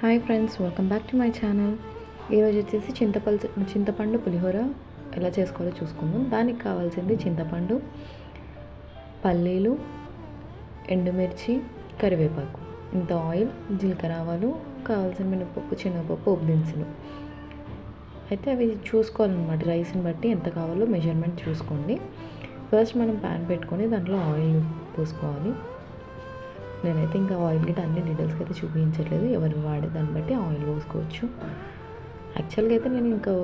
Hi friends, welcome back to my channel. ఈరోజు వచ్చేసి చింతపండు పులిహోర ఎలా చేసుకోవాలో చూసుకుందాం. దానికి కావాల్సింది చింతపండు, పల్లీలు, ఎండుమిర్చి, కరివేపాకు, ఇంత ఆయిల్, జీలకర్ర, ఆవాలు, కావాల్సిన మినపప్పు, శనగపప్పు, పోపు దినుసులు. అయితే అవి చూసుకోవాలన్నమాట. రైస్ని బట్టి ఎంత కావాలో మెజర్మెంట్ చూసుకోండి. ఫస్ట్ మనం ప్యాన్ పెట్టుకొని దాంట్లో ఆయిల్ పోసుకోవాలి. నేనైతే ఇంకా ఆయిల్ గిట్ట అన్ని డీటెయిల్స్కి అయితే చూపించట్లేదు, ఎవరు వాడే దాన్ని బట్టి ఆయిల్ పోసుకోవచ్చు. యాక్చువల్గా అయితే నేను ఇంకా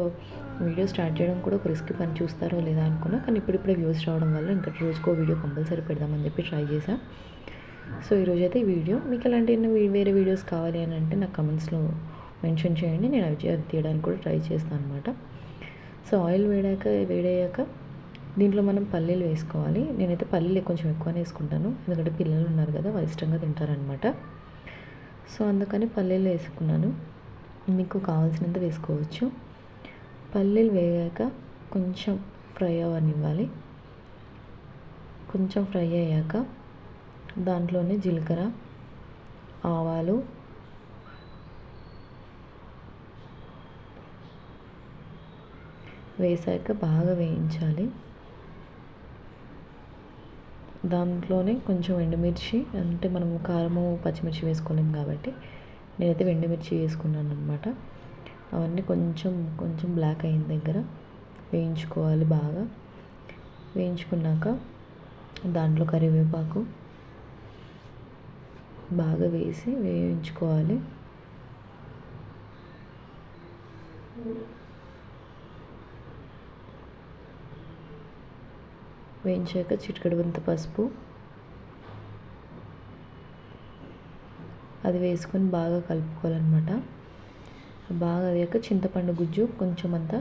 వీడియో స్టార్ట్ చేయడం కూడా ఒక రిస్క్ పని, చూస్తారో లేదా అనుకున్నా, కానీ ఇప్పుడిప్పుడే వ్యూస్ రావడం వల్ల ఇంకా రోజుకో వీడియో కంపల్సరీ పెడదామని చెప్పి ట్రై చేశాను. సో ఈరోజు అయితే ఈ వీడియో మీకు ఎలాంటి వేరే వీడియోస్ కావాలి అని అంటే నాకు కమెంట్స్లో మెన్షన్ చేయండి, నేను అవి తీయడానికి కూడా ట్రై చేస్తాను అనమాట. సో ఆయిల్ వేడయ్యాక దీంట్లో మనం పల్లీలు వేసుకోవాలి. నేనైతే పల్లీలు కొంచెం ఎక్కువనే వేసుకుంటాను, ఎందుకంటే పిల్లలు ఉన్నారు కదా, వాళ్ళు ఇష్టంగా తింటారనమాట. సో అందుకని పల్లీలు వేసుకున్నాను. మీకు కావాల్సినంత వేసుకోవచ్చు. పల్లీలు వేగాక కొంచెం ఫ్రై అవ్వనివ్వాలి. కొంచెం ఫ్రై అయ్యాక దాంట్లోనే జీలకర్ర, ఆవాలు, వేసాక బాగా వేయించాలి. దాంట్లోనే కొంచెం ఎండుమిర్చి, అంటే మనము కారము పచ్చిమిర్చి వేసుకోలేము కాబట్టి నేనైతే ఎండుమిర్చి వేసుకున్నాను అనమాట. అవన్నీ కొంచెం బ్లాక్ అయిన దగ్గర వేయించుకోవాలి. బాగా వేయించుకున్నాక దాంట్లో కరివేపాకు బాగా వేసి వేయించుకోవాలి. వేయించాక చిటికెడంత పసుపు అది వేసుకొని బాగా కలుపుకోవాలన్నమాట. బాగా అయ్యాక చింతపండు గుజ్జు కొంచెం అంతా,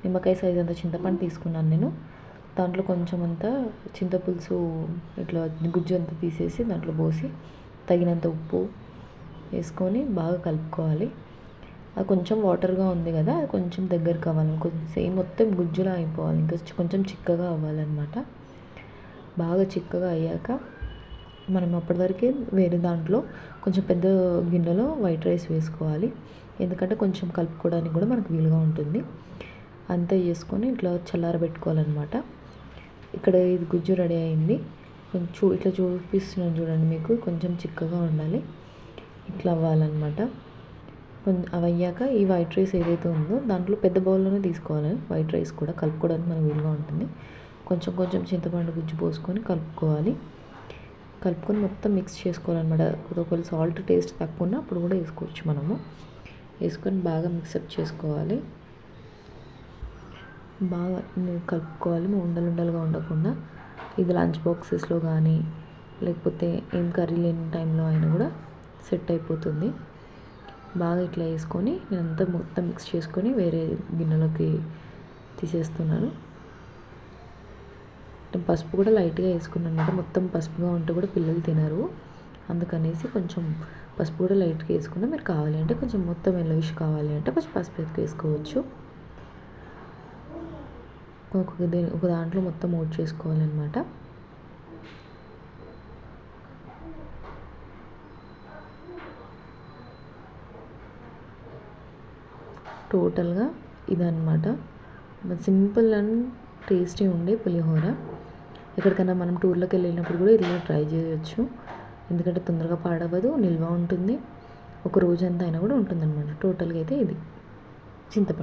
నిమ్మకాయ సైజ్ అంత చింతపండు తీసుకున్నాను నేను. దాంట్లో కొంచెం అంతా చింతపులుసు ఇట్లా గుజ్జు అంతా తీసేసి దాంట్లో పోసి తగినంత ఉప్పు వేసుకొని బాగా కలుపుకోవాలి. అది కొంచెం వాటర్గా ఉంది కదా, అది కొంచెం దగ్గరకు అవ్వాలి, కొంచెం సేమ్ మొత్తం గుజ్జులా అయిపోవాలి, ఇంకా కొంచెం చిక్కగా అవ్వాలన్నమాట. బాగా చిక్కగా అయ్యాక మనం అప్పటివరకే వేరే దాంట్లో కొంచెం పెద్ద గిన్నెలో వైట్ రైస్ వేసుకోవాలి, ఎందుకంటే కొంచెం కలుపుకోవడానికి కూడా మనకు వీలుగా ఉంటుంది. అంతా చేసుకొని ఇట్లా చల్లారబెట్టుకోవాలన్నమాట. ఇక్కడ ఇది గుజ్జు రెడీ అయింది. కొంచెం ఇట్లా చూపిస్తున్నాను చూడండి, మీకు కొంచెం చిక్కగా ఉండాలి, ఇట్లా అవ్వాలన్నమాట. అవి అయ్యాక ఈ వైట్ రైస్ ఏదైతే ఉందో దాంట్లో పెద్ద బౌల్లోనే తీసుకోవాలి. వైట్ రైస్ కూడా కలుపుకోవడానికి మనకు వీలుగా ఉంటుంది. కొంచెం చింతపండు గుజ్జు పోసుకొని కలుపుకొని మొత్తం మిక్స్ చేసుకోవాలన్నమాట. ఒకవేళ సాల్ట్ టేస్ట్ తక్కువ ఉన్నా అప్పుడు కూడా వేసుకోవచ్చు. మనము వేసుకొని బాగా మిక్సప్ చేసుకోవాలి. బాగా కలుపుకోవాలి, ఉండలుగా ఉండకుండా. ఇది లంచ్ బాక్సెస్లో కానీ లేకపోతే ఏం కర్రీ లేని టైంలో అయినా కూడా సెట్ అయిపోతుంది. బాగా ఇట్లా వేసుకొని నేనంతా మొత్తం మిక్స్ చేసుకొని వేరే గిన్నెలోకి తీసేస్తున్నాను. పసుపు కూడా లైట్గా వేసుకున్నాను అనమాట. మొత్తం పసుపుగా ఉంటే కూడా పిల్లలు తినరు, అందుకనేసి కొంచెం పసుపు కూడా లైట్గా వేసుకున్నా. మీరు కావాలి అంటే కొంచెం మొత్తం ఎల్లోయిష్ కావాలి అంటే కొంచెం పసుపు ఎక్కువ వేసుకోవచ్చు. ఒక దాంట్లో మొత్తం ఓట్ చేసుకోవాలన్నమాట. టోటల్గా ఇదన్నమాట. సింపుల్ అండ్ టేస్టీ ఉండే పులిహోర. ఎక్కడికైనా మనం టూర్లోకి వెళ్ళినప్పుడు కూడా ఇలా ట్రై చేయొచ్చు, ఎందుకంటే తొందరగా పాడవదు, నిల్వ ఉంటుంది, ఒక రోజంతా అయినా కూడా ఉంటుందన్నమాట. టోటల్గా అయితే ఇది చింతపండు.